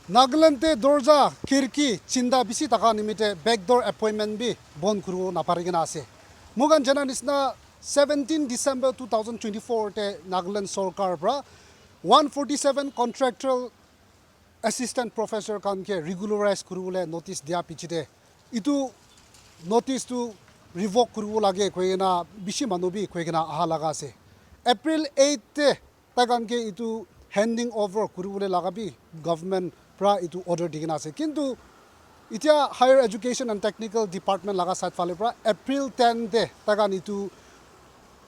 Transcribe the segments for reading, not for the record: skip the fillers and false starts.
Naglante dorja kirki chinda bisi taka nimite backdoor appointment bi bon kuru na parigina ase. Mugan jananis na 17 December 2024 te Nagaland Sarkar bra 147 contractual assistant professor kan ke regularize kurule notice dia pichite. Itu notice to revoke kuru lage koina bisi manubi koina aha laga ase. April 8 te tagan ke itu handing over kurule lagabi government pra itu order digina ase kintu itia higher education and technical department laga side fale pra April 10 te tagan itu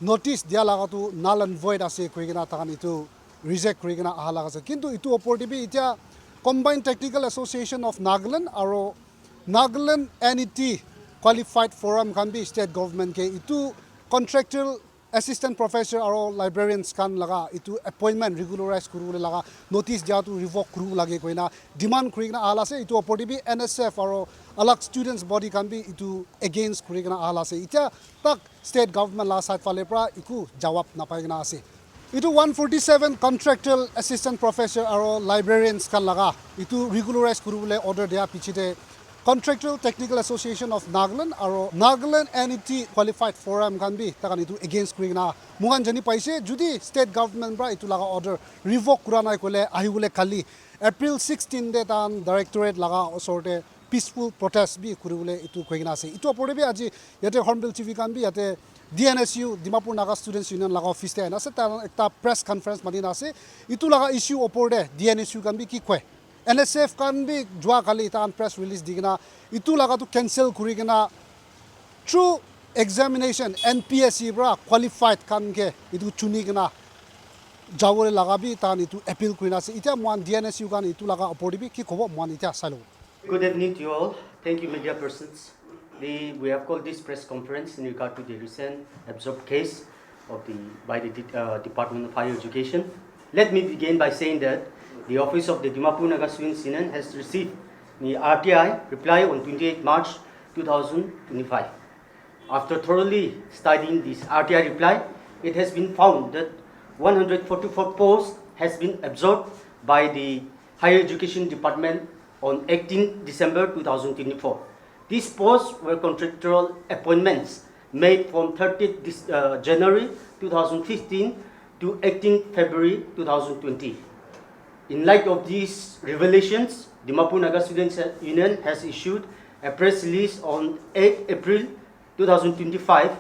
notice dia laga tu null and void ase koigina tagan itu reject koigina aha laga ase kintu itu opportunity itia combined technical association of Nagaland aro Nagaland NET qualified forum kan bi state government ke itu contractual assistant professor aro librarians kan laga itu appointment regularize kuru laga notice dia tu revoke kuru lage koina demand kuri na ala se itu opportunity NSF aro alak students body kan bi itu against kuri na ala se ita tak state government la side fale pra iku jawab na pai na ase itu 147 contractual assistant professor aro librarians kan laga itu regularize kuru le order dia pichite Contractual Technical Association of Nagaland aro Nagaland NET qualified forum kan bi takan itu against kring na mugan jani paise judi state government bra itu laga order revoke kurana kole ahibule kali April 16 de tan directorate laga sorte peaceful protest bi kurule itu koina ase itu apore bi aji yate HornbillTV kan bi yate DNSU Dimapur Naga Students Union laga office te na se ta ekta press conference madina ase itu laga issue opore DNSU kan bi ki kwe NSF kan bi jua kali tan press release digna itu laga tu cancel kuri gina through examination NPSC bra qualified kan ke itu chuni gina jawole laga bi tan itu appeal kuina se ita mon DNSU kan itu laga opori bi ki kobo mon ita salo. Good evening to you all. Thank you, media persons. We have called this press conference in regard to the recent absorbed case of by the Department of Higher Education. Let me begin by saying that the Office of the Dimapur Naga Students Union has received the RTI reply on 28 March 2025. After thoroughly studying this RTI reply, it has been found that 144 posts has been absorbed by the Higher Education Department on 18 December 2024. These posts were contractual appointments made from 30 January 2015 to 18 February 2020. In light of these revelations, Dimapur Naga Students Union has issued a press release on 8 April 2025.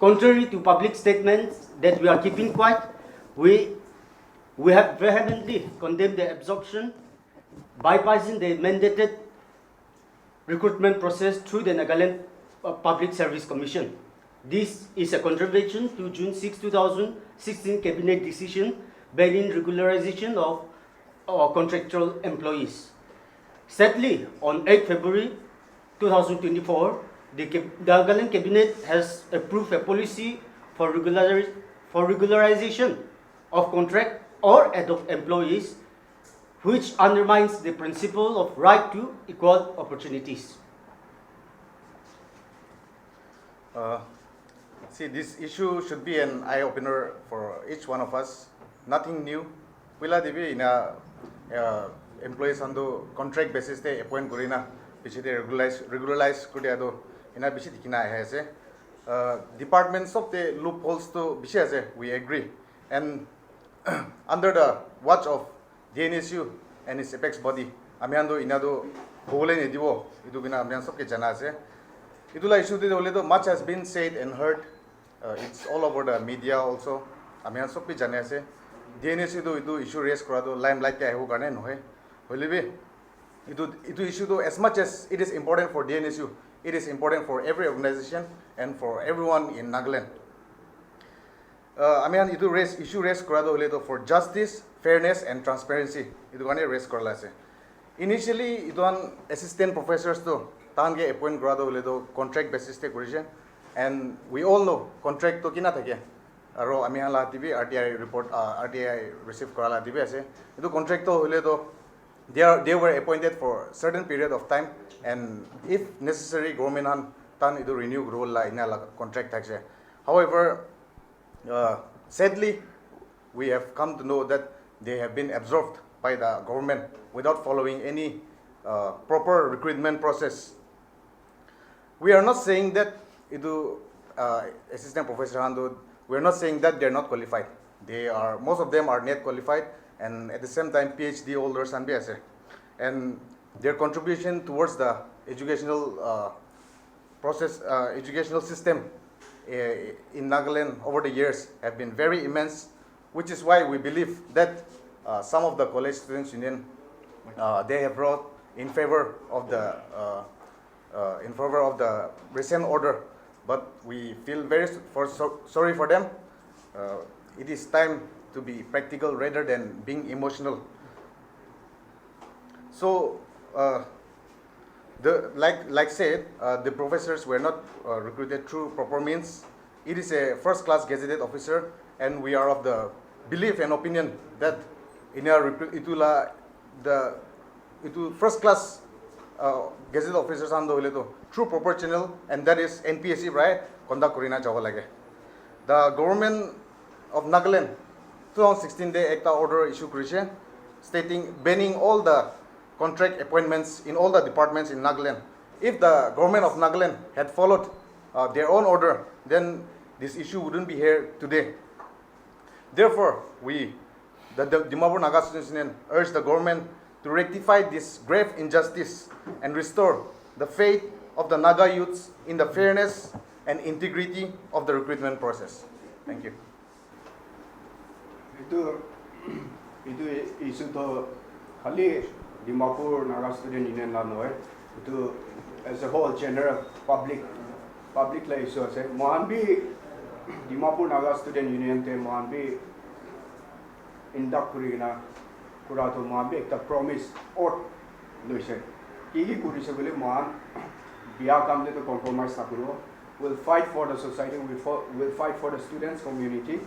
Contrary to public statements that we are keeping quiet, we have vehemently condemned the absorption, bypassing the mandated recruitment process through the Nagaland Public Service Commission. This is a contravention to June 6, 2016 Cabinet decision banning regularization of contractual employees. Sadly, on 8 February 2024, the Nagaland Cabinet has approved a policy for regularization of contract or ad hoc employees, which undermines the principle of right to equal opportunities. See, this issue should be an eye-opener for each one of us. Nothing new. Pila dibi ina employees on the contract basis te appoint kurina pichite regularize kuri ado ina bishi dikina ase departments of the loopholes to bishi ase, we agree, and under the watch of DNSU and its apex body amiando inado bole ne dibo idu bina amian sob ke jana ase idula issue de ole to much has been said and heard. It's all over the media also amian sob ke jane ase DNSU do idu issue raise kora do limelight ke ahu karne nohe holibe idu issue do as much as it is important for DNSU, it is important for every organization and for everyone in Nagaland. Amian idu issue raise kora do hole to for justice, fairness and transparency idu karne raise korla ase. Initially iduan assistant professors to tan ke appoint kora do hole to contract basis te korise, and we all know contract to kina thake aro ami hala TV RTI report RTI receive korala TV ase idu contract to hole to they were appointed for certain period of time, and if necessary government han tan idu renew role la ina la contract thakse. However, sadly we have come to know that they have been absorbed by the government without following any proper recruitment process. We are not saying that assistant professor Handu, we are not saying that they are not qualified. They are, most of them are net qualified, and at the same time PhD holders and BSc. And their contribution towards the educational educational system in Nagaland over the years have been very immense, which is why we believe that some of the college students union they have brought in favor of the recent order, but we feel very sorry for them. It is time to be practical rather than being emotional. So, like said, the professors were not recruited through proper means. It is a first-class gazetted officer, and we are of the belief and opinion that in our first-class gazetted officers and through proper channel, and that is NPSC, right? Conduct Korina Jawalage. The government of Nagaland 2016 day Act order issue creation stating banning all the contract appointments in all the departments in Nagaland. If the government of Nagaland had followed their own order, then this issue wouldn't be here today. Therefore, the Dimapur Naga Students Union, urge the government to rectify this grave injustice and restore the faith of the Naga youths in the fairness and integrity of the recruitment process. Thank you. Itu isu to kali Dimapur Naga Student Union la noy itu as a whole general public la issue ase mohan bi Dimapur Naga Student Union te mohan bi induct kurina kura to mohan bi ekta promise or loise ki kurise bole mohan biya kam le to compromise na kuro. Will fight for the society, will fight for the students community.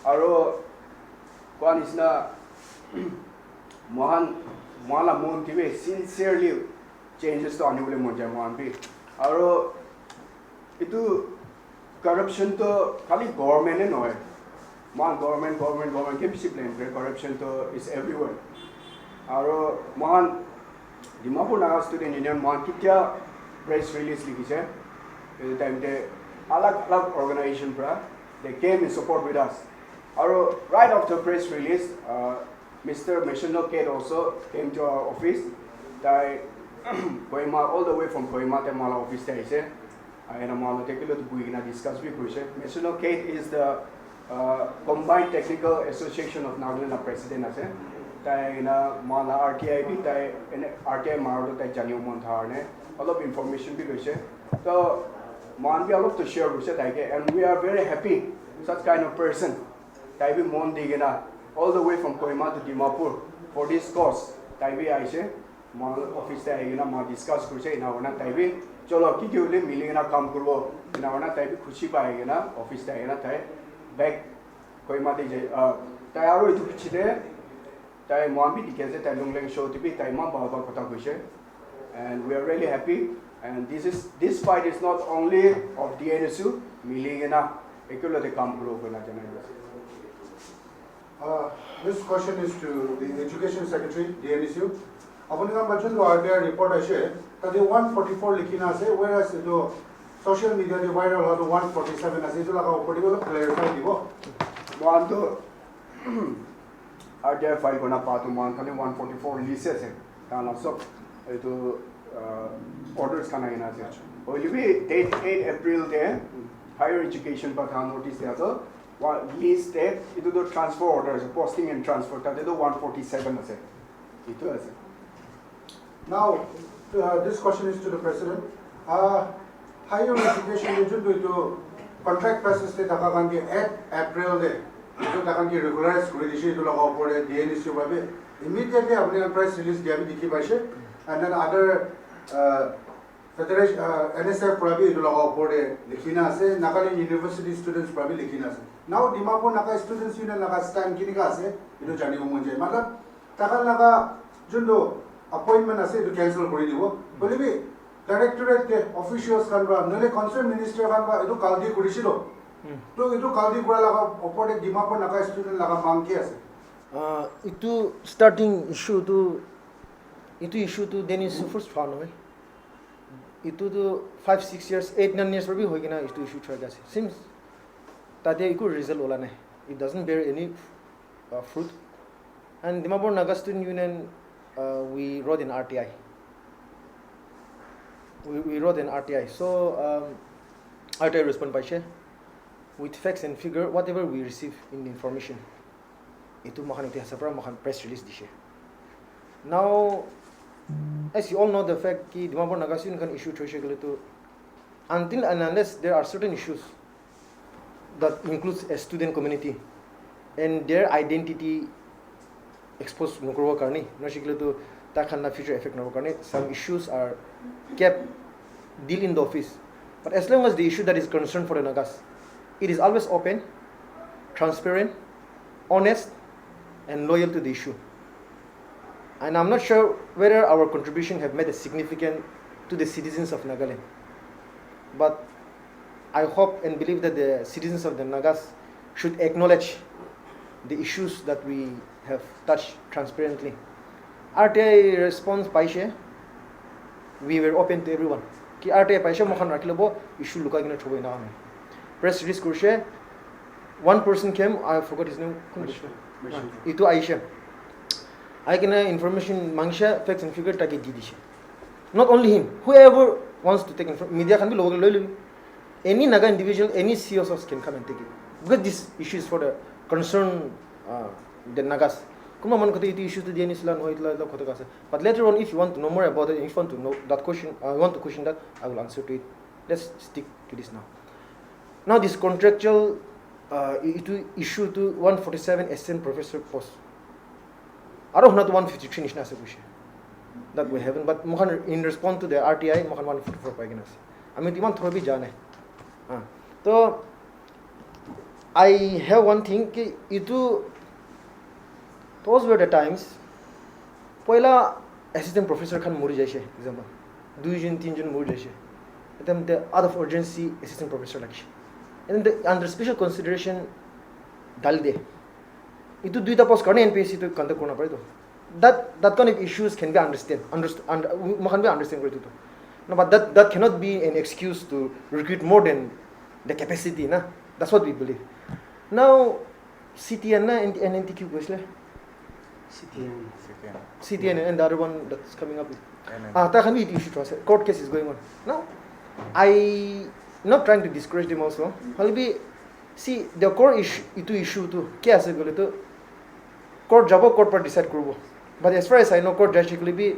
Aro kwan isna mohan mala mon tibe sincerely changes to anibole mon jai mohan bi. Aro itu corruption to kali government e noy. Man government ke discipline corruption to is everywhere. Aro mohan Dimapur Naga Student Union mohan kitya press release likise. The time they alag organization they came in support with us. Right after press release, Mr. Missional Kate also came to our office. Kohima all the way from Kohima to Mala office there. And Mala take a look to discuss with Missional Kate is the Combined Technical Association of Nagaland president. Mala RTIB RTI Maro Janio Montarne. All of information be so man we are to share with it and we are very happy such kind of person taibi mon digena all the way from Kohima to Dimapur for this cause taibi aise man office ta agena ma discuss kurche ina ona taibi cholo ki ule milena kam kurbo ina ona taibi khushi paegena office ta agena tai back Kohima te tai aro itu pichide tai mon bi dikese tai longleng show tibi tai ma ba kota kuche and we are really happy. And this fight is not only of DNSU, Milingena, Ekula de Kampuro. This question is to the Education Secretary, DNSU. Apunika Bachun to RBI report I share that the 144 Likina say, whereas the social media the viral of the 147 as it will clarify the work. One to RBI file gonna part to 144 releases to orders kana ina se only be date 8 April there higher education but notice there so release date itu the transfer orders posting and transfer ta the 147 ase itu ase. Now this question is to the president. Higher education you do to contract basis te taka kan ki 8 April de to taka kan ki regularize kuri to laga pore DNSU babe immediately apne press release dia bhi dikhi paise and then other Federation NSF probably do laga pore likhina ase Nagaland University students probably likhina ase. Now Dimapur Naga students union laga stand kini ka ase itu jani mo je matlab taka laga jundo appointment ase to cancel kori dibo bole bi directorate ke officials kan ba nole concerned minister kan ba itu kaldi kurishilo to itu kaldi kura laga opore Dimapur Naga student laga mang ke ase Itu starting issue tu DNSU first found away. Itu tu 5-6 years, 8-9 years probably hoy kina itu issue try gase. Seems that they could result ola nahi. It doesn't bear any fruit. And Dimapur Naga Student Union, we wrote an RTI. We wrote an RTI. So RTI respond by share with facts and figure whatever we receive in the information. Itu makan itu hasapra makan press release di share. Now, as you all know, the fact that Dimapur Naga Student can issue treasure itu until and unless there are certain issues that includes a student community and their identity exposed nukurwa karni nashikle to takhanna future effect nukurwa karni some issues are kept deal in the office, but as long as the issue that is concerned for the Nagas, it is always open, transparent, honest and loyal to the issue. And I'm not sure whether our contribution have made a significant to the citizens of Nagaland, but I hope and believe that the citizens of the Nagas should acknowledge the issues that we have touched transparently. RTI response paise, we were open to everyone. Ki RTI paise mokhan rakhilebo issue luka gina choboi na ame. Press release kurshe, one person came, I forgot his name. Itu Aisha. I can information mangsha facts and figure take didishe. Not only him, whoever wants to take information, media can be local. Any Naga individual, any COSOs can come and take it. Because this issue is for the concern the Nagas. Kuma man kata itu issue to DNSU lan hoitla kota kasa. But later on, if you want to know more about it, if you want to know that question, want to question that, I will answer to it. Let's stick to this now. Now this contractual issue to 147 assistant professor post. I don't know 153 nishna se kushe. That we haven't, but in response to the RTI, 144 paginas. I mean, iman thobi jane. So I have one thing ki itu those were the times पहिला assistant professor khan mori jaise example 2 jun 3 jun mori jaise then the out of urgency assistant professor lakshi and the under special consideration dal de itu duita post garne NPSC to conduct korna pare to that kind of issues can be understand can be understand to no, but that cannot be an excuse to recruit more than the capacity na. That's what we believe. Now CTN na and NNTQ question CTN and the other one that's coming up. That can be the issue to us. Court case is going on. Now, I not trying to discourage them also. Maybe see the core issue to kya ase gole to court jabo court par decide kurbo. But as far as I know, court drastically be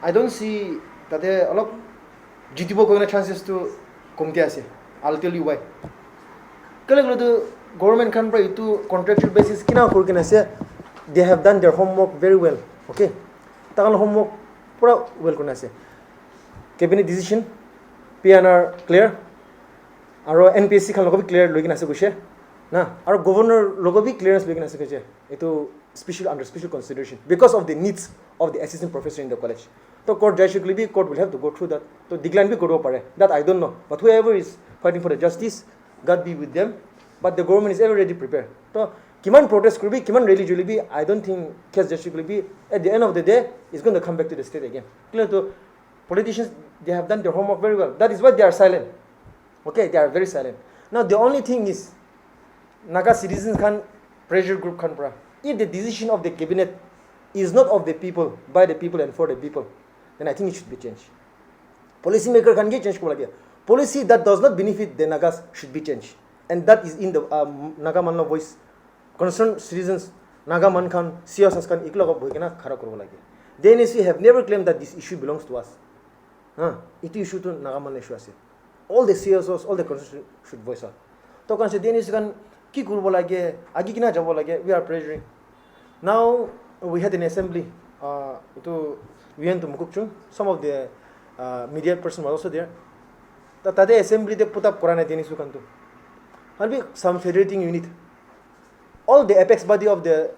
I don't see that there a lot GTPL going chances to komti ase. I'll tell you why. Kala to government can pray to contractual basis kina kurkina se they have done their homework very well. Okay, tagal homework pura well kuna se. Cabinet decision, PNR clear, aro NPSC khan logo bi clear logi na se kushe na, aro governor logo bi clearance logi na se kushe. Ito special under special consideration because of the needs of the assistant professor in the college. So court judicially court will have to go through that. So decline bi korbo pare. That I don't know. But whoever is fighting for the justice, God be with them. But the government is already prepared. So kiman protest could be, kiman rally will be. I don't think case justice will be. At the end of the day, it's going to come back to the state again. Clear to politicians, they have done their homework very well. That is why they are silent. Okay, they are very silent. Now the only thing is, Naga citizens can pressure group can pra. If the decision of the cabinet is not of the people, by the people and for the people, then I think it should be changed. Policy maker can get changed. Policy that does not benefit the Nagas should be changed. And that is in the Naga Manla voice. Concerned citizens, Naga Man Khan, CSOs Khan, Ikla Boykana, Karakurolagi. DNSU have never claimed that this issue belongs to us. It issue to Naga Man issue. All the CSOs, all the concerned should voice out. Tokan se DNSU Khan, Kikurbolage, Agikina Jabolage, we are pressuring. Now we had an assembly. We went to Mukukchung. Some of the media person was also there. That assembly they put up Quran DNSU Khan too. And be some federating unit. All the apex body of the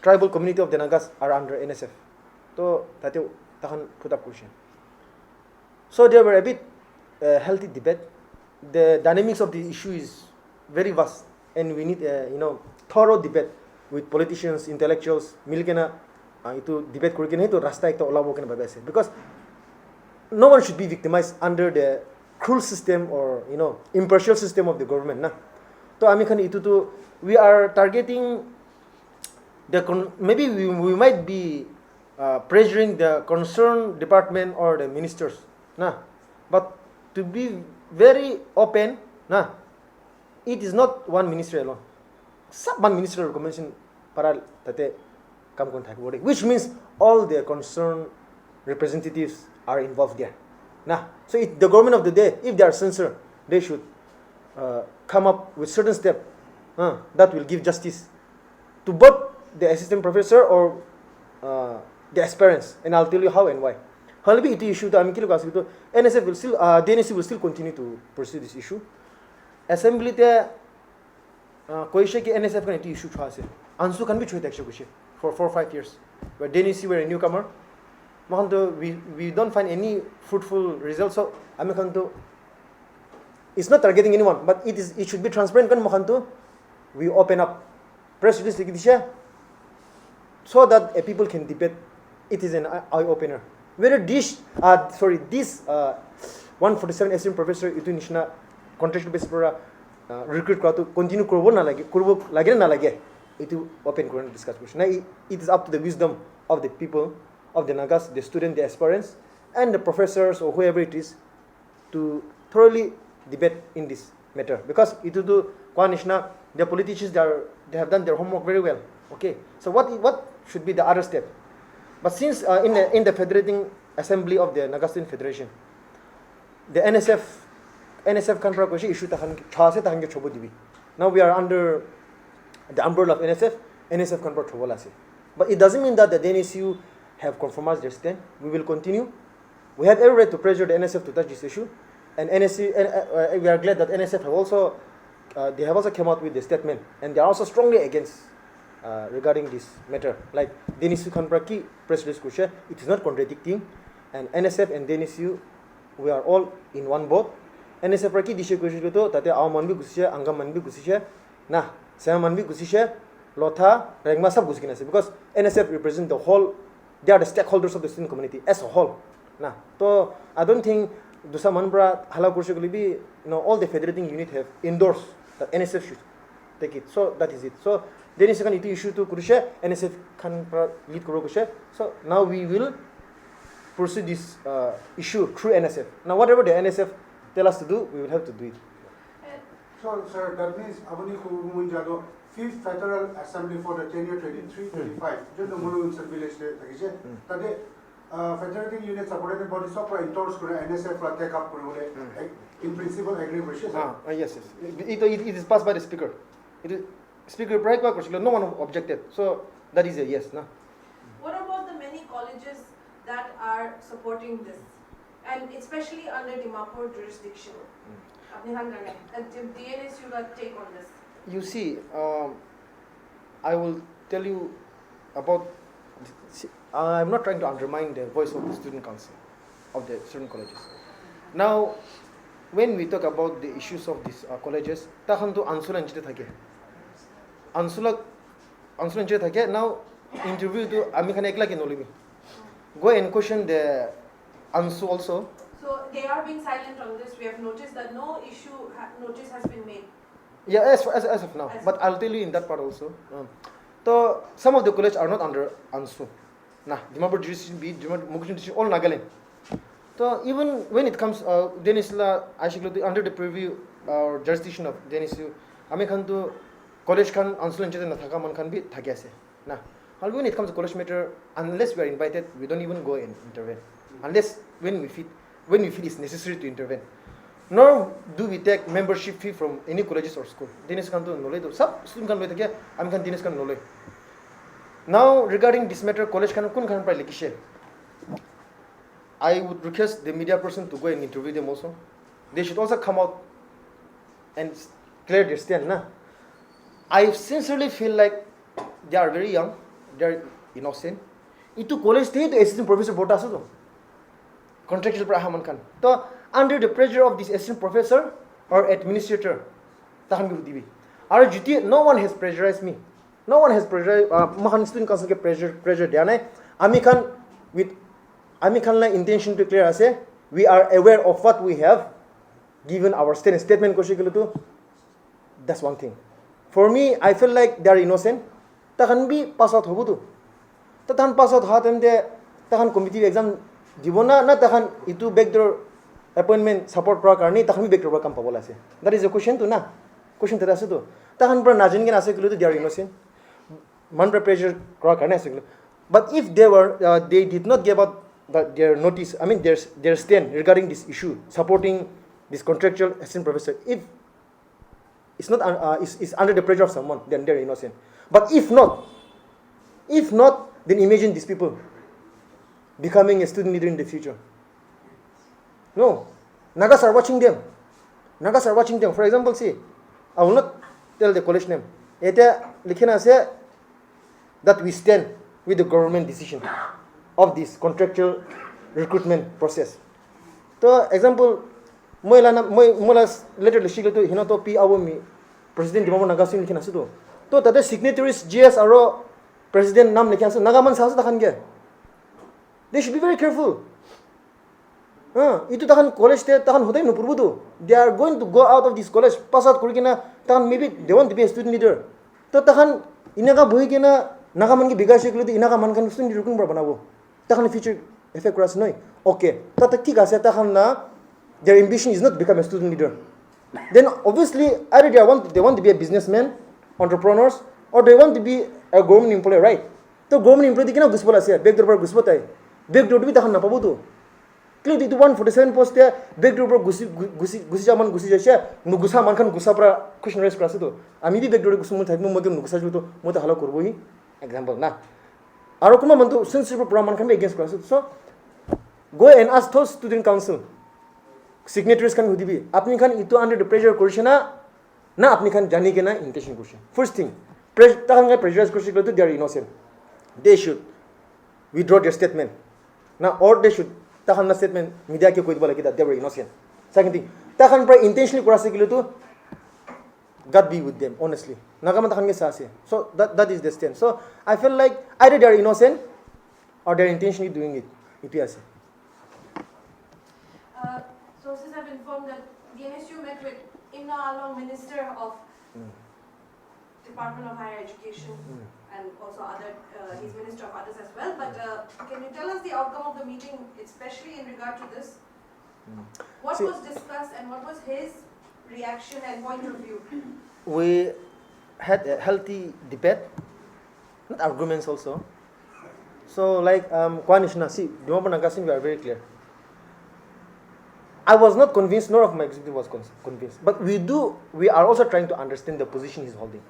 tribal community of the Nagas are under NSF. So that tahan put up question. So there were a bit healthy debate. The dynamics of the issue is very vast, and we need thorough debate. with politicians, intellectuals, milkena itu debate kuri kena itu rasta ekta olabo kena babe ase. Because no one should be victimized under the cruel system or impartial system of the government na. So ami khan itu tu we are targeting maybe we might be pressuring the concerned department or the ministers na. But to be very open na, it is not one ministry alone. One ministry recommendation para tate kam kon thak body, which means all the concerned representatives are involved there. Nah, so the government of the day, if they are sincere, they should come up with certain step that will give justice to both the assistant professor or the aspirants, and I'll tell you how and why. Halbi itu issue to amikilo kasi itu NSF will still DNSU will still continue to pursue this issue. Assembly te koishe ki NSF kan itu issue chha ase. Ansu kan bi chhoe dekshe kushe for 4 or 5 years. But DNSU were a newcomer. Mahanto we don't find any fruitful results. So amikanto it's not targeting anyone, but it should be transparent kan mahanto we open up press release dikisha so that people can debate. It is an eye opener. Whether this 147 assistant professor itu nishna contractual basis para recruit kora to continue korbo na lage na lage itu open kora discuss question. Now it is up to the wisdom of the people of the Nagas, the students, the aspirants, and the professors or whoever it is to thoroughly debate in this matter. Because itu tu kwa nishna the politicians they have done their homework very well. Okay, so what should be the other step? But since in the Federating Assembly of the Naga Student Federation, the NSF contra koshi issue tahan chase tahan ke chobo dibi. Now we are under the umbrella of NSF contra chobo lase. But it doesn't mean that the DNSU have compromised their stand. We will continue. We have every right to pressure the NSF to touch this issue, and we are glad that NSF have also they have also come out with the statement, and they are also strongly against regarding this matter. Like DNSU Kanpraki press release kusha, it is not contradicting, and NSF and DNSU we are all in one boat. NSF Raki dishe kusha to tate awaman bi gusisha, angam man bi gusisha, nah sama man bi gusisha, lotha regma sab gusikina se, because NSF represent the whole. They are the stakeholders of the student community as a whole. Nah, so I don't think dusa manbra hala kurse be all the federating unit have endorsed that NSF should take it. So that is it. So then is kan itu issue to kurse NSF kan lead kuro kurse. So now we will pursue this issue through NSF. Now whatever the NSF tell us to do, we will have to do it. So sir, that means abani ko munjado 5th Federal Assembly for the tenure 23-25. Just the Mulu village there. Today, federating unit supported body software endorse NSF for take up in principle agree with yes. It is passed by the speaker. Speaker break no one objected. So that is a yes. No. What about the many colleges that are supporting this, and especially under Dimapur jurisdiction? And DNSU got take on this. You see, I will tell you about. I'm not trying to undermine the voice of the student council of the student colleges. Now, when we talk about the issues of these colleges, tahantu ansulan jite thake. Ansulan jite thake. Now, interview to ami khane ekla ke nolibi. Go and question the Ansu also. So they are being silent on this. We have noticed that no notice has been made. Yeah, as of now. But I'll tell you in that part also. So some of the colleges are not under Ansu. Nah, Dimapur jurisdiction, Mukushin district, all Nagaland. So even when it comes, Denisla, under the preview or jurisdiction of DNSU, Ame Khantu college can Ansu and Chetan Thakaman can be Thagase. Nah, when it comes to college matter, unless we are invited, we don't even go and intervene. Unless when we feel it's necessary to intervene. Nor do we take membership fee from any colleges or school. Dinis kan to nolay do. Sab student kan loy thake, am kan dinis kan nolay. Now regarding this matter, college kan kun kan pray likishe. I would request the media person to go and interview them also. They should also come out and clear their stand. Na, I sincerely feel like they are very young, they are innocent. Itu college stay to assistant professor bota aso. Contractual prahaman kan. To under the pressure of this assistant professor or administrator, tahan bi dibi. Our GT, no one has pressurized me No one has pressure. Mahan student council ke pressure dia nai. Ami khan la intention to clear ase. We are aware of what we have given our statement ko shikulu tu. That's one thing. For me, I feel like they are innocent. Tahan bi pass out hobu tu. Tahan pass out hatem de tahan competitive exam dibona na tahan itu backdoor appointment support kora karni tahan bi backdoor kam pabola ase. That is a question tu na. Question tada ase tu. Tahan pra najin gen ase kulu tu they are innocent. Man pra pressure kora karni ase kulu. But if they did not give out their notice, I mean their stand regarding this issue, supporting this contractual assistant professor, if it's not is under the pressure of someone, then they're innocent. But if not, then imagine these people becoming a student leader in the future. No, Nagas are watching them. For example, see, I will not tell the college name. Eta likhina say that we stand with the government decision of this contractual recruitment process. So, example, moi later lishiglo to hinato pi awomi president dimamo nagasin likhina sudo. To tade signatories GS aro president nam likhina su nagaman sa takhan ge. They should be very careful. Itu takhan college te takhan hodai no purbudu. They are going to go out of this college, pass out kurikina takhan maybe they want to be a student leader. To takhan inaga bohikina nagaman ki bigashi kulu to inaga man kan student leader kun banabo. Takhan future effect ras noi. Okay. Tata thik ase takhan na their ambition is not to become a student leader. Then obviously either they want to be a businessman, entrepreneurs, or they want to be a government employee, right? So government employee kina gusbola ase backdoor par gusbotai. Backdoor to be takhan na pabu tu. Clearly itu 147 post there backdoor par gusi jaman gusi jasya nugusa man kan gusa pra question raise kras tu. Ami bi backdoor gusum thai mo nugusa ju to mo ta hala korbo hi example na. Aro kuma man to since pra man kan be against kras. So go and ask those student council signatories kan hudi bi apni khan itu under the pressure korche na apni khan jani ke na intention korche. First thing takhan ga pressure korche to they are innocent. They should withdraw their statement na, or they should takhan na statement media ke koi bola ki that they were innocent. Second thing takhan pra intentionally korase kilo to God be with them, honestly. Nagaman takhan ge sa ase. So that is the stand. So I feel like either they are innocent or they are intentionally doing it. Ipiase. Sources have informed that DNSU met with Imna Along, Minister of Department of Higher Education, and also he's Minister of others as well. But can you tell us the outcome of the meeting, especially in regard to this? What was discussed and what was his reaction and point of view? We had a healthy debate, not arguments also. So like Kwanishna, see, Dimapur Nagasin, we are very clear. I was not convinced, nor of my executive was convinced. But we are also trying to understand the position he's holding.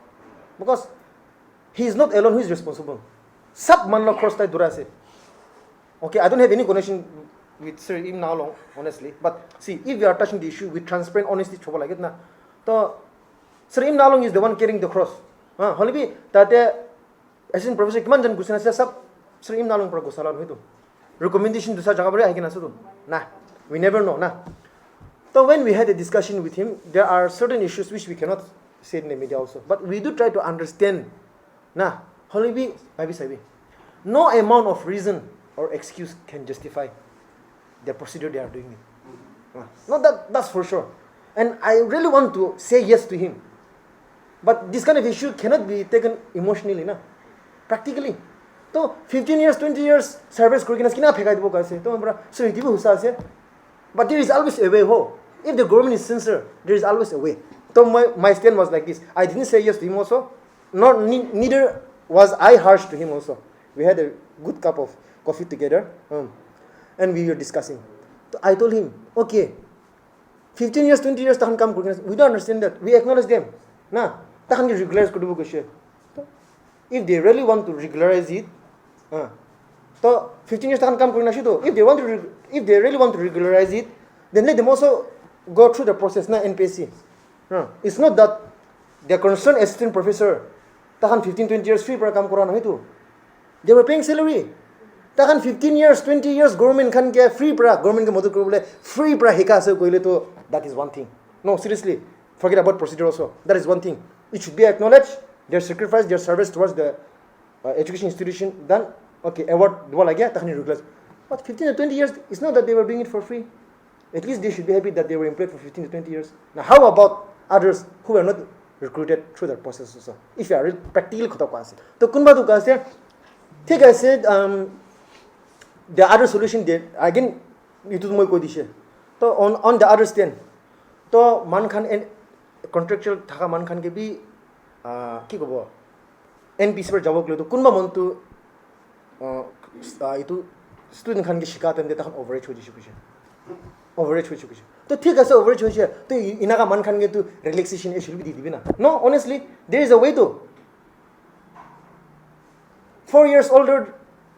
Because he is not alone who is responsible. Sab manla cross tai durase. Okay, I don't have any connection with Sir Im Nalong, honestly. But see, if we are touching the issue with transparent honesty, trouble like it na. So Sir Im Nalong is the one carrying the cross. Holibi tate assistant professor kiman jan gusina sab Sir Im Nalong pra gusalan hoitu. Recommendation dusa jaga bare aikina sudu. Nah. We never know, na. So when we had a discussion with him, there are certain issues which we cannot say in the media also. But we do try to understand, na. Holibi, sabi. No amount of reason or excuse can justify the procedure they are doing it. No, that's for sure. And I really want to say yes to him. But this kind of issue cannot be taken emotionally, na. Practically. So 15 years, 20 years service kurikina kina phekai dibo kaise. To हमरा so हितिबो हुसा ase. But there is always a way ho. If the government is sincere, there is always a way. So my stand was like this. I didn't say yes to him also. Neither was I harsh to him also. We had a good cup of coffee together. And we were discussing. So I told him, okay, 15 years, 20 years, tahan kam kurikina. We don't understand that. We acknowledge them. Na, tahan ki regularize kudubo kushe. If they really want to regularize it, so 15 years tahan kam kurina shido. If they really want to regularize it, then let them also go through the process na NPSC. It's not that the concerned assistant professor tahan 15, 20 years free para kam kurana hoitu. They were paying salary. Tahan 15 years, 20 years government kan ke free para government ke madud korobole free para hika ase koile to that is one thing. No, seriously, forget about procedure also. That is one thing. It should be acknowledged. their sacrifice, their service towards the education institution, then okay, award dua lagi takhni regularize. But 15 to 20 years, it's not that they were doing it for free. At least they should be happy that they were employed for 15 to 20 years. Now, how about others who were not recruited through that process also? If you are practically khota ko ase, to kunba tu ka ase, thik ase, the other solution there again itu moi koi dishe. To on the other stand, to man khan and contractual thaka man khan ke bi ki kobo NPC per jawab kilo to kunba mon tu itu student khan ke shikayat ande takhan overage ho jishe kushe. Overage ho chukishe. To thik ase overage hoise. To inaga man khan ke to relaxation issue bi di dibi na. No, honestly, there is a way to. 4 years older,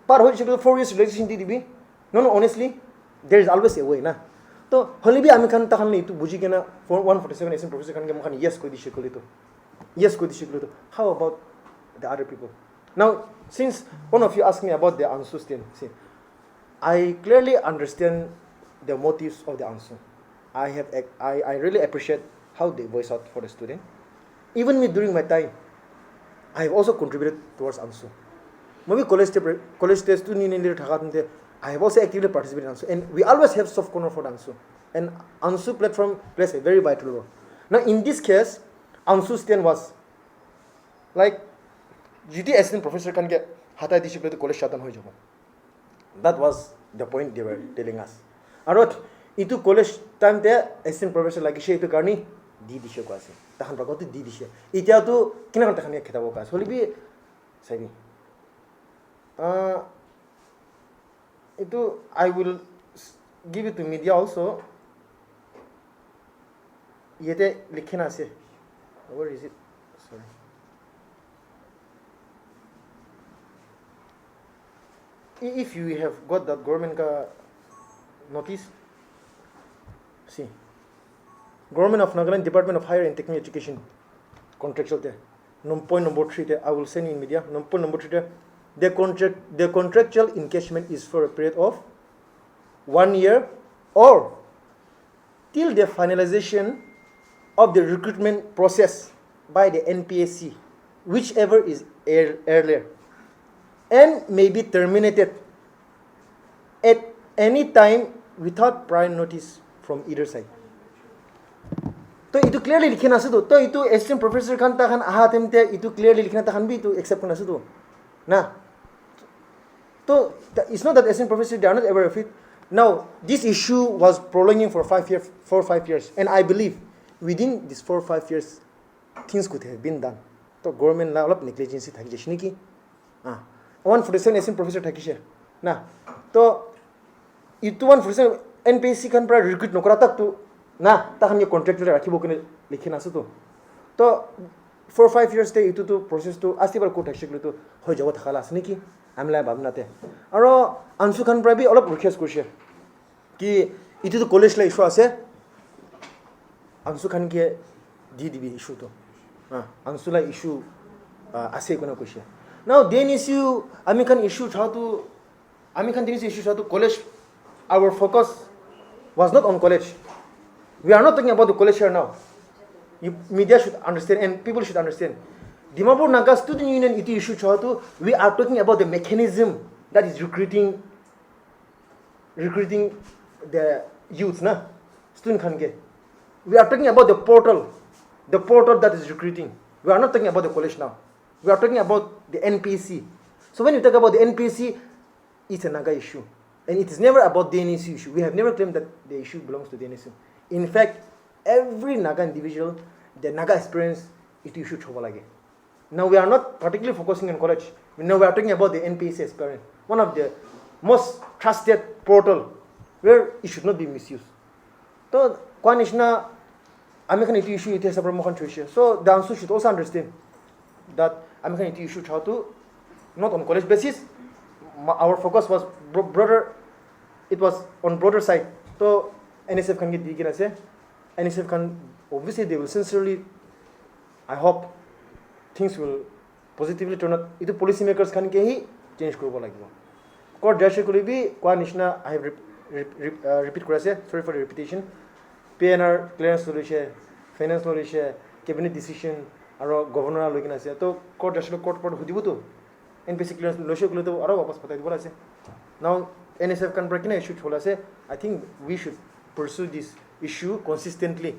par ho jishe 4 years relaxation di dibi. No, honestly, there is always a way na. To holi bi ami khan takhan le itu buji ke na 147 assistant professor khan ke mukhan yes koi dishe koli to. Yes koi dishe koli to. How about the other people? Now, since one of you asked me about the ANSU thing, see, I clearly understand the motives of the ANSU. I really appreciate how they voice out for the student. Even me during my time, I have also contributed towards ANSU. Maybe college student I have also actively participated in ANSU, and we always have soft corner for the ANSU. And ANSU platform plays a very vital role. Now, in this case, ANSU stand was like GT assistant professor can get hatai discipline to college shutdown. That was the point they were telling us. Arot itu college time te assistant professor lagi she itu karni di dishe ko ase tahan ragot di dishe itia tu kina kan tahan kheta bo ka holi bi sabi itu I will give it to media also yete likhina ase where is it sorry if you have got that government ka notice, see, Government of Nagaland Department of Higher and Technical Education, contractual there. Point number 3 there, I will send in media. Point number 3 there, the contractual engagement is for a period of 1 year or till the finalization of the recruitment process by the NPSC, whichever is earlier, and may be terminated at any time without prior notice from either side. To itu clearly likhina ase to itu assistant professor kan ta kan aha temte itu clearly likhina ta kan bi to accept kana ase to na to it's not that assistant professor they are not aware of it. Now this issue was prolonging for 4 or 5 years, and I believe within these 4 or 5 years things could have been done. To government la olop negligence thaki jeshni ki 147 assistant professor thakise na to itu 147 NPSC kan pra recruit nokra tak tu na takan ye contractor rakhibo kene likhina ase to 4 or 5 years te itu to process to astibar court hashiklu to hoi jabo thakala asne ki amla bhabna te aro ANSU khan pra bi olop request kurse ki itu to college la issue ase ANSU khan ke di dibi issue to ANSU la issue ase kona kurse now DNSU ami khan issue cha to DNSU issue cha to college. Our focus was not on college. We are not talking about the college here now. Media should understand and people should understand. Dimapur Naga Student Union iti issue chatu. We are talking about the mechanism that is recruiting the youth na student khange. We are talking about the portal that is recruiting. We are not talking about the college now. We are talking about the NPC. So when you talk about the NPC, it's a Naga issue. And it is never about DNSU issue. We have never claimed that the issue belongs to DNSU. In fact, every Naga individual, the Naga experience, it issue choba lage. Now we are not particularly focusing on college. Now we are talking about the NPC experience, one of the most trusted portal where it should not be misused. So, kwanishna, American issue it is a promotion issue. So the ANSU should also understand that American issue how to not on college basis. Our focus was broader. It was on broader side. So NSF can get digina say. NSF can obviously they will sincerely. I hope things will positively turn out. Itu policy makers can ke hi change korbo lagibo. Court judge ko bi kwa nishna I have repeat korase. Sorry for the repetition. PNR clearance solution, finance solution, cabinet decision, আৰু governor লৈ কিনে আছে তো court আসলে court সুধিব তো NPC clearance লৈছে ক'লে তো আৰু वापस পঠাই দিব আছে নাও NSF can break in issue chola se I think we should pursue this issue consistently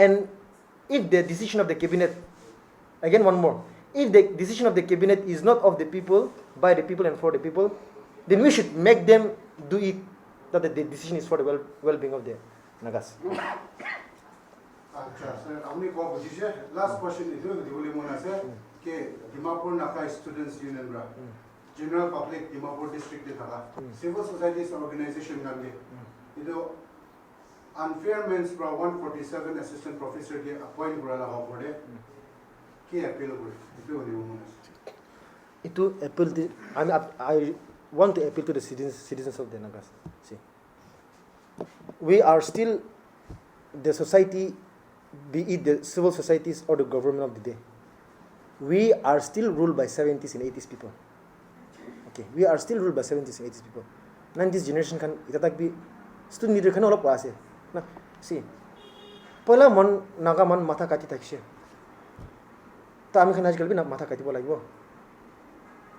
and if the decision of the cabinet again one more if the decision of the cabinet is not of the people by the people and for the people then we should make them do it that the decision is for the well-being of the Nagas. আচ্ছা sir আপনি কো বুঝিছে last question ইটো দিবলি মন আছে কে ডিমাপুর নাকা students union রা general public Dimapur ডিস্ট্রিক্টে থাকা civil societies organisation গাঙ্গে ইটো আনফেয়ার মেন্স প্রা 147 অ্যাসিস্ট্যান্ট প্রফেসর কে অ্যাপয়েন্ট করা লাগা পড়ে কি অ্যাপিল করে ইটো দিবলি মন আছে Itu appeal to, I want to appeal to the citizens of the Nagas. See, we are still the society, be it the civil societies or the government of the day. We are still ruled by 70s and 80s people. Okay, we are still ruled by 70s and 80s people. Now this generation can itatak be student leader kan olop ase. Na see, pola man naga man matha kati thakse. Ta ami khan ajkal bi na matha kati bo lagibo.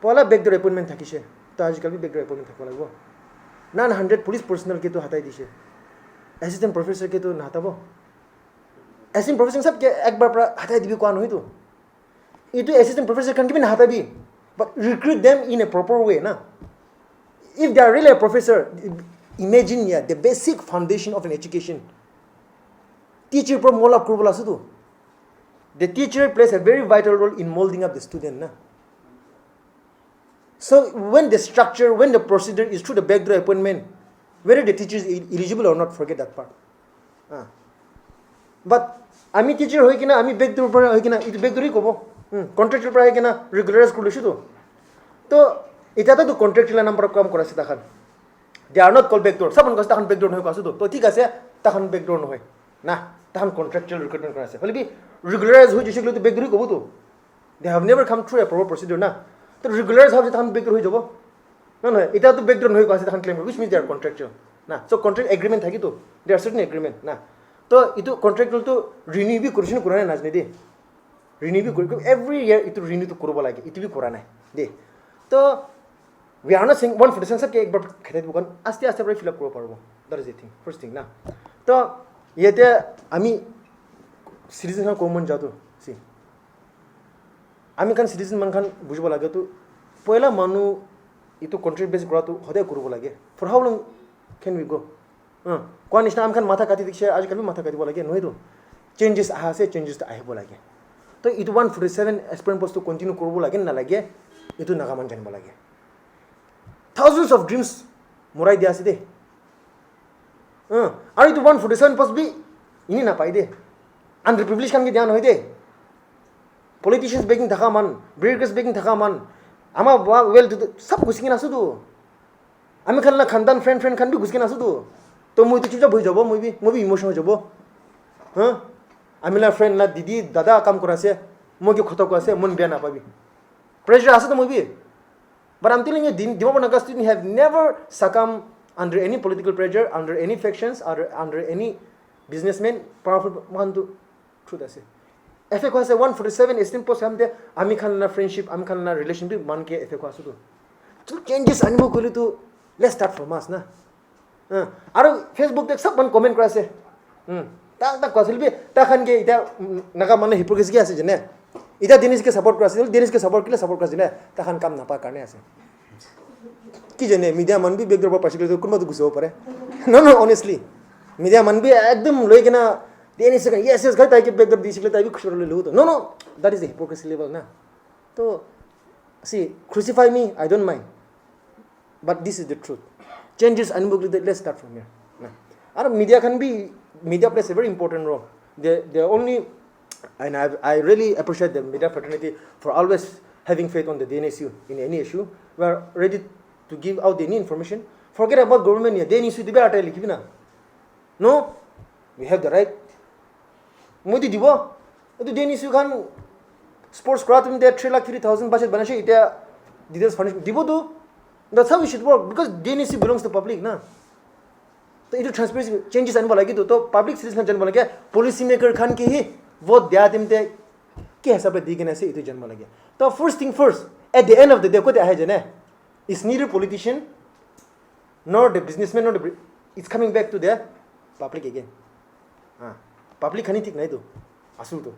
Pola backdoor appointment thakise. Ta ajkal bi backdoor appointment thakbo lagibo. 900 police personnel ke to hatai dise. Assistant professor ke to na hatabo. Assistant professor sab ke ek bar pra hatai dibi kwan hoi to. Itu assistant professor kan ke bi na hatai bi. But recruit them in a proper way na. If they are really a professor, imagine the basic foundation of an education. Teacher pro mola kurbola sudu. The teacher plays a very vital role in molding up the student na. So when the structure, when the procedure is through the backdoor appointment, whether the teacher is eligible or not, forget that part. But ami teacher hoi kina ami backdoor pra hoi kina itu backdoor hi kobo. Contractual pra hoi kina regularize kurlisu to. To এটা তো contractual number কাম করাছে তখন দে are not call backdoor সবন কাছে তখন backdoor নয় কাছে তো ঠিক আছে তখন ব্যাকডোর নয় না তখন কন্ট্রাক্টুয়াল রিক্রুটমেন্ট করাছে বলবি রেগুলারাইজ হয়ে যেগুলো তো ব্যাকডোরই কব তো they have never come through a proper procedure না তো রেগুলারাইজ হবে তখন ব্যাকডোর হয়ে যাব না না এটা তো ব্যাকডোর নয় কাছে তখন claim which means they R contractual না সো কন্ট্রাক্ট এগ্রিমেন্ট থাকি তো দে আর সার্টেন এগ্রিমেন্ট না তো ইটো কন্ট্রাক্টুয়াল তো রিনিউ বি করিছন করা নাই নাজনে দে রিনিউ বি করি এভরি ইয়ার ইটো রিনিউ তো করব লাগে ইটো বি করা নাই দে তো we are not saying one for the sense ke ekbar khatai bukan aste aste pore fill up koro parbo that is the thing first thing na to yete ami citizen kan common jato see ami kan citizen man kan bujbo lage to poila manu itu contract based kora to hoday korobo lage for how long can we go kwan isna am kan matha kati dikse aaj kal bi matha kati bo lage noi to changes ahase changes to ahibo lage to itu 147 aspirant post to continue korobo lage na lage itu nagaman janbo lage thousands of dreams morai dia aside are itu 147 post bi ini na pai de underprivileged kan ke dhyan hoide politicians begging thaka man bureaucrats begging thaka man ama well to sab guskina asu do ami khan na khandan friend khan bi guskina asu do to moi to chuja bhoi jabo moi bi emotional jabo ami la friend la didi dada kam korase moi ke khoto ko ase mon bia na pabi pressure asu to moi bi. But I'm telling you, Dimapur Naga students have never succumbed under any political pressure, under any factions, or under any businessmen, powerful man to truth I say. FA ko ase 147 esteem post hamte ami khan na friendship, ami khan na relationship man ke FA ko asu to. So changes animo kole to let's start from us na. Aru Facebook tek sab man comment kora ase. Ta kosil bi ta khan ke ita naga man hypocrisy ke ase jene. Ita Dennis ke support kora ase, Dennis ke support kile support kora jile ta khan kam na pa karne ase. Ki jene media man bi backdoor par particular kunma to guso pare. No honestly. Media man bi ekdam loi kena Dennis ka yes gai ta ke backdoor disikle ta bi khushor le lu to. No that is the hypocrisy level na. To see crucify me I don't mind. But this is the truth. Changes unbelievably let's start from here. Ar media can be media plays a very important role. They only and I really appreciate the media fraternity for always having faith on the DNSU in any issue. We are ready to give out any information. Forget about government here. DNSU dibe atai likibina. No, we have the right. Modi dibo. Etu DNSU kan sports kora tum there 3,03,000 budget banashe ita details furnish dibo do. That's how we should work because DNSU belongs to public na. So it transparency changes anbo lagi to public citizen jan bolage policy maker khan ke hi vote dia timte के हिसाबले दिगेन से इतु जन्म लगे तो first thing first at the end of the day कोते आए जने is neither politician nor the businessman nor the it's coming back to the public again public खनि ठीक नहीं तो आसु तो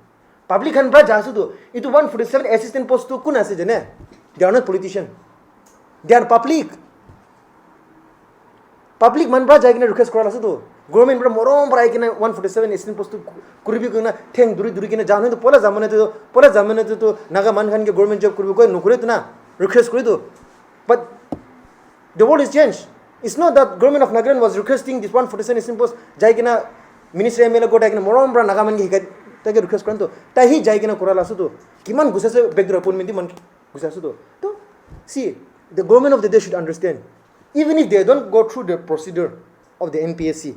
public खन बा जासु तो इतु 147 assistant post तो कुन आसे जने they are not politician they are public man bra jagina request kora lasu to government bra morom bra ikina 147 assistant post kuribi kuna theng duri kina janu to pola jamane to naga man khan ke government job kuribi koi nukure to na request kori to but the world is changed it's not that government of Nagaland was requesting this 147 assistant post jaigina ministry MLA go jaigina morom bra naga man ke hikai take request kran to ta hi jaigina kora lasu to kiman gusase background appointment man gusasu to see the government of the day should understand even if they don't go through the procedure of the NPSC,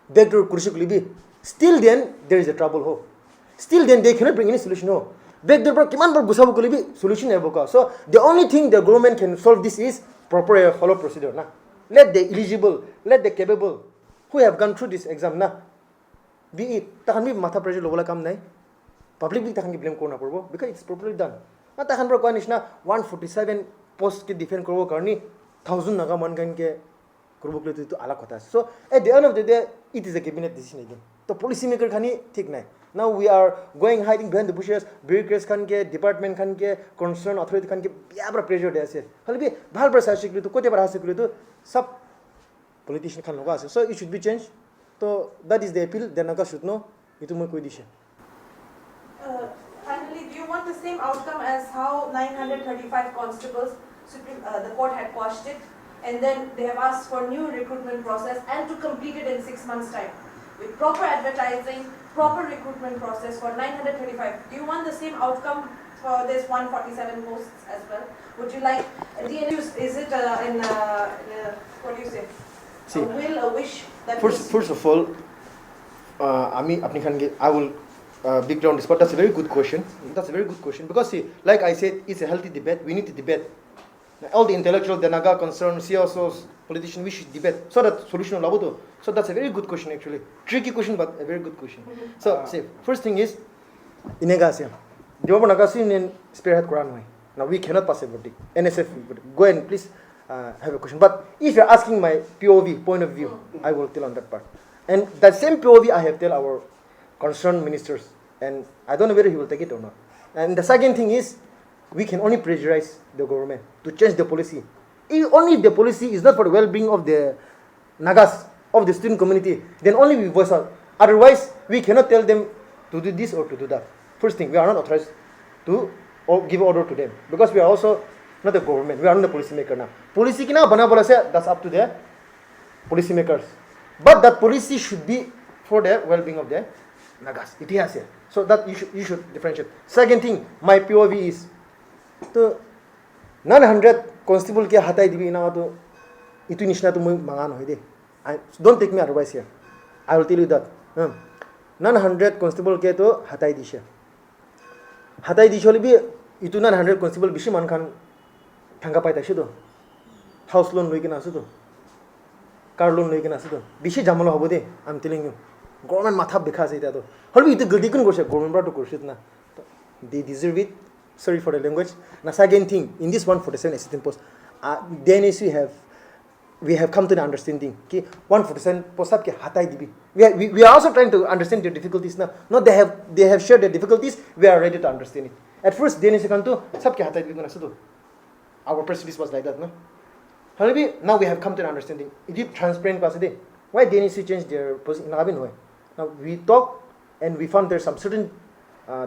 backdoor kurshikulibi, still then there is a trouble ho. Still then they cannot bring any solution ho. Backdoor bro kiman bro gusabu kulibi solution eboka. So the only thing the government can solve this is proper follow procedure na. Let the eligible, let the capable who have gone through this exam na. Be it takan bi matha pressure lobola kam nai. Public bi takan ki blame korna porbo because it's properly done. Na takan bro koan isna 147 post ke defend korbo karni 1000 naga man kan ke kurbo kle to ala kotha so at the end of the day it is a cabinet decision again to policy maker khani thik nai now we are going hiding behind the bushes bureaucrats khan ke department khan ke concerned authority khan ke biabra pressure de ase halbi bhal bra sa sikle to kote bara sikle to sab politician khan loga ase so it should be changed so that is the appeal the naga should know itu moi koi dishe Finally, do you want the same outcome as how 935 constables the court had quashed it, and then they have asked for new recruitment process and to complete it in 6 months' time with proper advertising, proper recruitment process for 935. Do you want the same outcome for this 147 posts as well? Would you like DNSU? Is it what do you say? See, a will, a wish that first of all, I will big down this, but that's a very good question. That's a very good question because see, like I said, it's a healthy debate. We need to debate. All the intellectual, the Naga concerned, CSOs, politicians, we should debate so that solution will laboto. So that's a very good question actually. Tricky question, but a very good question. So, say, first thing is, inegasiya. Diwabo nagasi in spearhead Quran way. Now we cannot pass a verdict. NSF, go and please have a question. But if you're asking my POV, point of view, I will tell on that part. And that same POV I have tell our concerned ministers. And I don't know whether he will take it or not. And the second thing is, we can only pressurize the government to change the policy. Only if the policy is not for the well-being of the Nagas, of the student community, then only we voice out. Otherwise, we cannot tell them to do this or to do that. First thing, we are not authorized to give order to them. Because we are also not the government, we are not the policy maker now. Policy kina bana bola se, that's up to the policy makers. But that policy should be for the well-being of the Nagas. It has here. So that you should differentiate. Second thing, my POV is, तो 900 constable के हटाई दिबी ना तो इतु निश्ना तो मैं मांगान होई दे don't take me otherwise here I will tell you that 900 constable के तो हटाई दिशे भी इतु 900 constable बिशी मान खान ठंगा पाई ताशे तो house loan लोई के ना आसु तो car loan लोई के ना आसु तो बिशी जामलो हबो दे I'm telling you government माथा बिखा से तो हर भी इतु गलती कौन करसे government बड़ा तो करसे ना they deserve it. Sorry for the language. Now, second thing, in this 147 assistant post, DNSU we have come to the understanding. Okay, 147 post sabke hatai dibi. We are also trying to understand their difficulties now. No, they have shared their difficulties. We are ready to understand it. At first, DNSU kanto sabke hatai dibi na sudo. Our press release was like that, no. However, now we have come to the understanding. It is transparent pasade. Why DNSU changed their position? Now we talk and we found there's some certain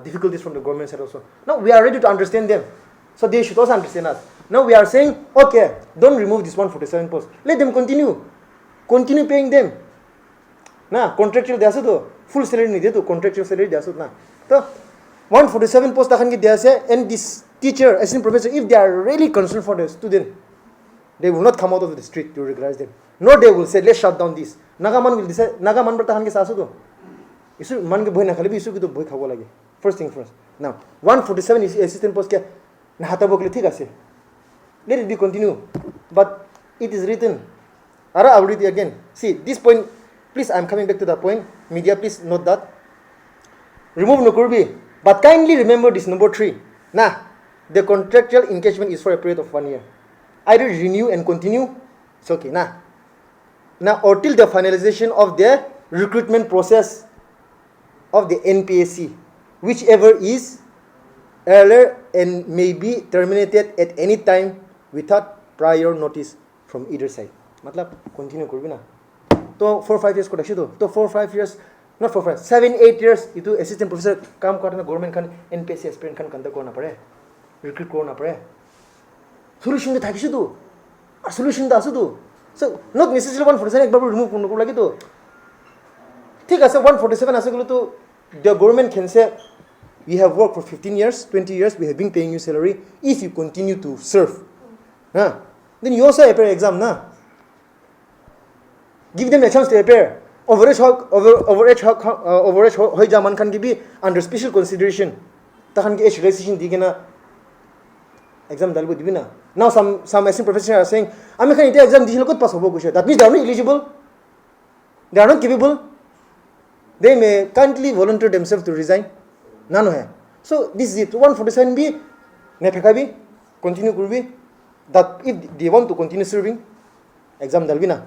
difficulties from the government side also. Now we are ready to understand them. So they should also understand us. Now we are saying, okay, don't remove this 147 post. Let them continue. Continue paying them. Na contractual they to full salary nahi to contractual salary they na. So 147 post takhan ki they and this teacher, assistant professor, if they are really concerned for the student, they will not come out of the street to regularize them. No, they will say, let's shut down this. Nagaman will decide. Nagaman takhan ki sasu to. Isu man ke boy na khali bi isu ki to boy khabo lage. First thing first. Now, 147 is assistant post ke nahatabo ke thik ase. Let it be continue. But it is written. Ara I will read it again. See, this point, please, I am coming back to that point. Media, please note that. Remove no kurbi. But kindly remember this number 3. Nah, the contractual engagement is for a period of 1 year. Either renew and continue, it's okay. Nah, or till the finalization of the recruitment process of the NPSC, whichever is earlier and may be terminated at any time without prior notice from either side. Matlab, continue करबी ना. तो 4-5 years को रखी तो 4-5 years, not 4-5, 7-8 years itu assistant professor काम करना government kan NPSC aspirant kan conduct करना पड़े, recruit करना पड़े. Solution तो था किसी तो, solution तो आसु तो. So not necessarily 147 एक बार remove करने को लगी तो. ठीक है, so 147 आसे को तो the government can say we have worked for 15 years, 20 years, we have been paying you salary if you continue to serve. Then you also appear exam na. Give them a chance to appear. Overage hoy jaman kan gibi under special consideration. Tahan ke age relaxation di na exam dalbo dibi na. Now some assistant professors are saying, "Ami kan ite exam dihil kot pass hobo kushe." That means they are not eligible. They are not capable. They may kindly volunteer themselves to resign. Nano hai. So this is it. 147 bhi ne pheka bhi continue kurbi. That if they want to continue serving, exam dalbi na.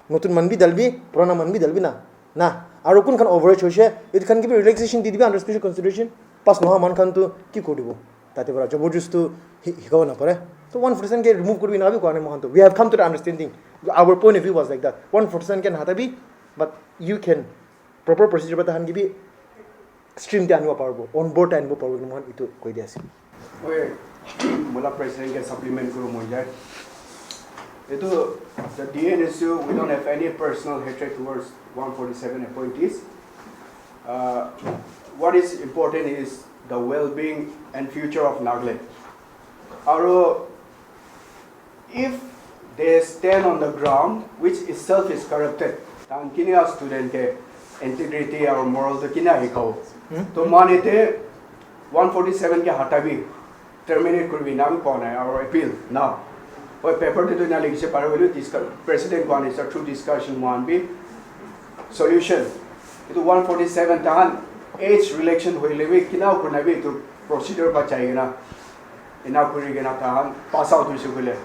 Notun man bhi dalbi, purana man bhi dalbi na. Na. Aru kun kan overage hoise, it can give relaxation di dibi under special consideration. Pass noha man kan to ki koribo. Tate bara jabardast to hikawa na pare. So 147 ke remove kurbi na bhi kone mohan to. We have come to the understanding. Our point of view was like that. 147 can hata bhi, but you can proper procedure bata han gibi stream te anwa parbo, on board anwa parbo mohan itu koi dia ase. Oye, mula president ke supplement kuru monjai. Itu the DNSU, we don't have any personal hatred towards 147 appointees. What is important is the well-being and future of Nagaland. If they stand on the ground, which itself is corrupted, then kini a student ke integrity or moral to kina hikao. To manite 147 ke hatabi terminate kurbi nam kona our appeal now. Or paper to na ligise parabolu president one is a true discussion one be solution. Itu 147 tahan age relation hoilebi kina kurnabi to procedure ba chaigena ina kurigena tahan pass out visugule.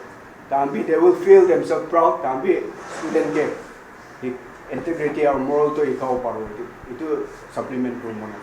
Tambi they will feel themselves proud. Tambi student ke integrity or moral to ikaw paro. Itu supplement room mona.